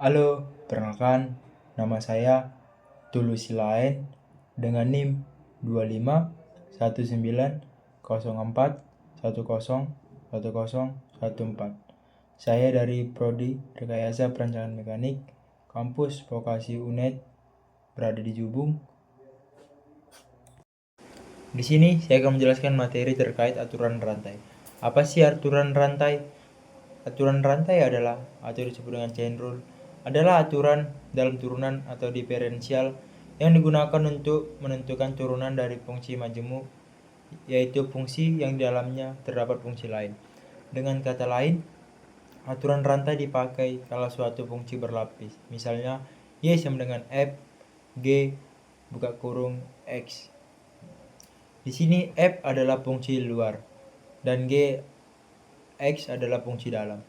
Halo, perkenalkan nama saya Tulus Silain dengan NIM 251904101014. Saya dari Prodi Rekayasa Perancangan Mekanik, Kampus Vokasi UNED berada di Jubung. Di sini saya akan menjelaskan materi terkait aturan rantai. Apa sih aturan rantai? Aturan rantai adalah, atau disebut dengan chain rule, adalah aturan dalam turunan atau diferensial yang digunakan untuk menentukan turunan dari fungsi majemuk, yaitu fungsi yang di dalamnya terdapat fungsi lain. Dengan kata lain, aturan rantai dipakai kalau suatu fungsi berlapis. Misalnya, Y sama dengan F, G, buka kurung, X. Di sini F adalah fungsi luar dan G, X adalah fungsi dalam.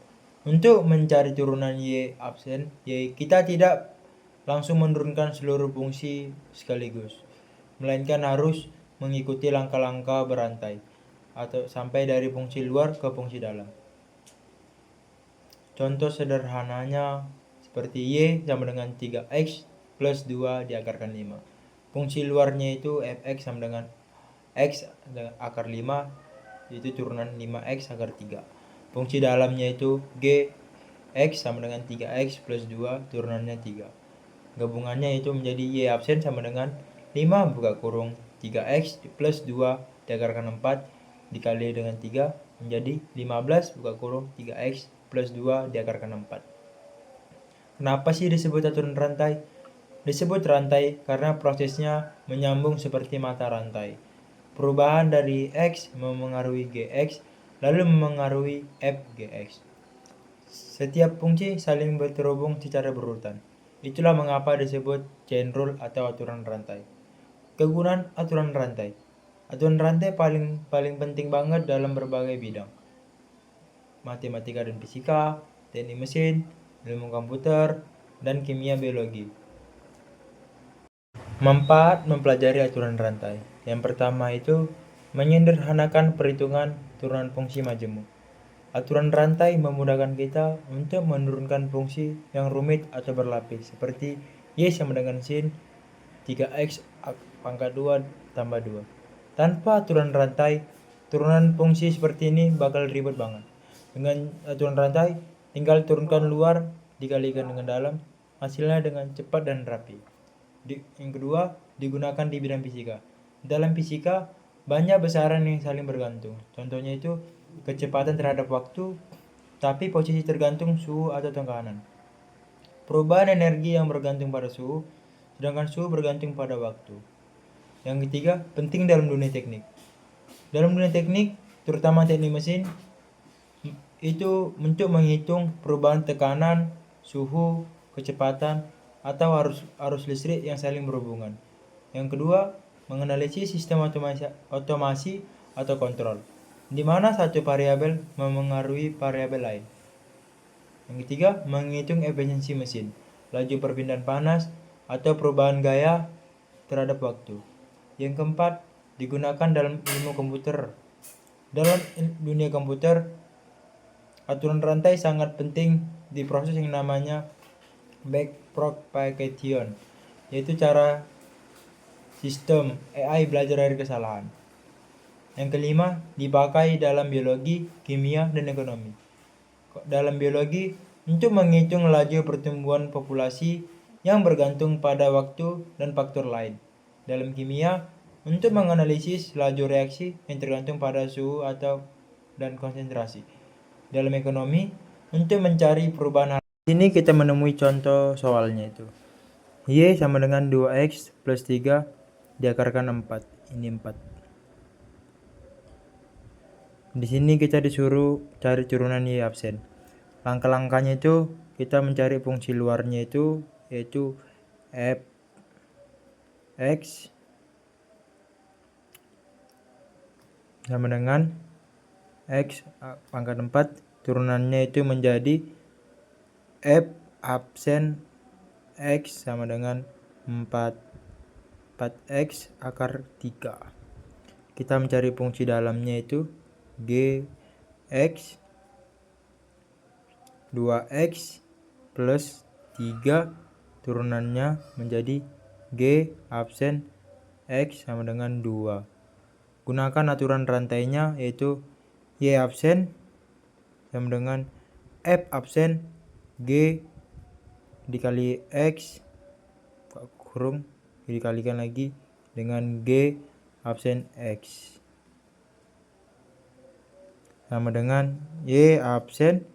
Untuk mencari turunan Y absen, kita tidak langsung menurunkan seluruh fungsi sekaligus, melainkan harus mengikuti langkah-langkah berantai atau sampai dari fungsi luar ke fungsi dalam. Contoh sederhananya seperti Y sama dengan 3X plus 2 diakarkan 5. Fungsi luarnya itu Fx sama dengan X akar 5, yaitu turunan 5X akar 3. Fungsi dalamnya itu G X sama dengan 3X plus 2 turunannya 3. Gabungannya itu menjadi Y absen sama dengan 5 buka kurung 3X plus 2 diakarkan 4 dikali dengan 3 menjadi 15 buka kurung 3X plus 2 diakarkan 4. Kenapa sih disebut aturan rantai? Disebut rantai karena prosesnya menyambung seperti mata rantai. Perubahan dari X memengaruhi Gx, lalu memengaruhi Fgx. Setiap fungsi saling terhubung secara berurutan. Itulah mengapa disebut chain rule atau aturan rantai. Kegunaan aturan rantai. Aturan rantai paling penting banget dalam berbagai bidang. Matematika dan fisika, teknik mesin, ilmu komputer, dan kimia biologi. Manfaat mempelajari aturan rantai. Yang pertama itu menyederhanakan perhitungan turunan fungsi majemuk. Aturan rantai memudahkan kita untuk menurunkan fungsi yang rumit atau berlapis seperti Y sama dengan sin 3X pangkat 2 tambah 2. Tanpa aturan rantai, turunan fungsi seperti ini bakal ribet banget. Dengan aturan rantai, tinggal turunkan luar dikalikan dengan dalam, hasilnya dengan cepat dan rapi. Yang kedua, digunakan di bidang fisika. Dalam fisika, banyak besaran yang saling bergantung. Contohnya itu kecepatan terhadap waktu, tapi posisi tergantung suhu atau tekanan. Perubahan energi yang bergantung pada suhu, sedangkan suhu bergantung pada waktu. Yang ketiga, penting dalam dunia teknik. Dalam dunia teknik, terutama teknik mesin, itu untuk menghitung perubahan tekanan, suhu, kecepatan, atau arus listrik yang saling berhubungan. Yang kedua, menganalisis sistem otomasi atau kontrol, di mana satu variabel memengaruhi variabel lain. Yang ketiga, menghitung efisiensi mesin, laju perpindahan panas, atau perubahan gaya terhadap waktu. Yang keempat, digunakan dalam ilmu komputer. Dalam dunia komputer, aturan rantai sangat penting di proses yang namanya backpropagation, yaitu cara sistem AI belajar dari kesalahan. Yang kelima, dipakai dalam biologi, kimia, dan ekonomi. Dalam biologi, untuk menghitung laju pertumbuhan populasi yang bergantung pada waktu dan faktor lain. Dalam kimia, untuk menganalisis laju reaksi yang tergantung pada suhu dan konsentrasi. Dalam ekonomi, untuk mencari perubahan. Di sini kita menemui contoh soalnya itu. Y sama dengan 2X plus 3 diakarkan 4. Ini 4. Di sini kita disuruh cari turunan Y absen. Langkah-langkahnya itu kita mencari fungsi luarnya itu yaitu f x sama dengan x pangkat 4, turunannya itu menjadi f absen x sama dengan 4x akar 3. Kita mencari fungsi dalamnya itu g x 2x plus 3 turunannya menjadi G absen X sama dengan 2. Gunakan aturan rantainya, yaitu Y absen sama dengan F absen G dikali X kurung dikalikan lagi dengan G absen X sama dengan Y absen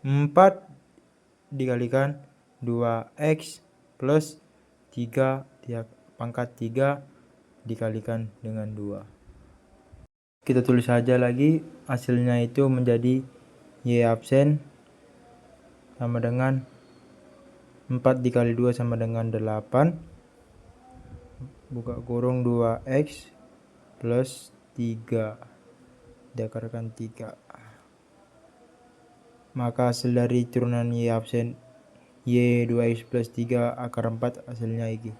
4 dikalikan 2X plus 3 pangkat 3 dikalikan dengan 2. Kita tulis saja lagi, hasilnya itu menjadi Y absen sama dengan 4 dikali 2 sama dengan 8, buka kurung 2X plus 3 diakarkan 3. Maka hasil dari turunan Y absen Y 2X plus 3 akar 4 hasilnya ini.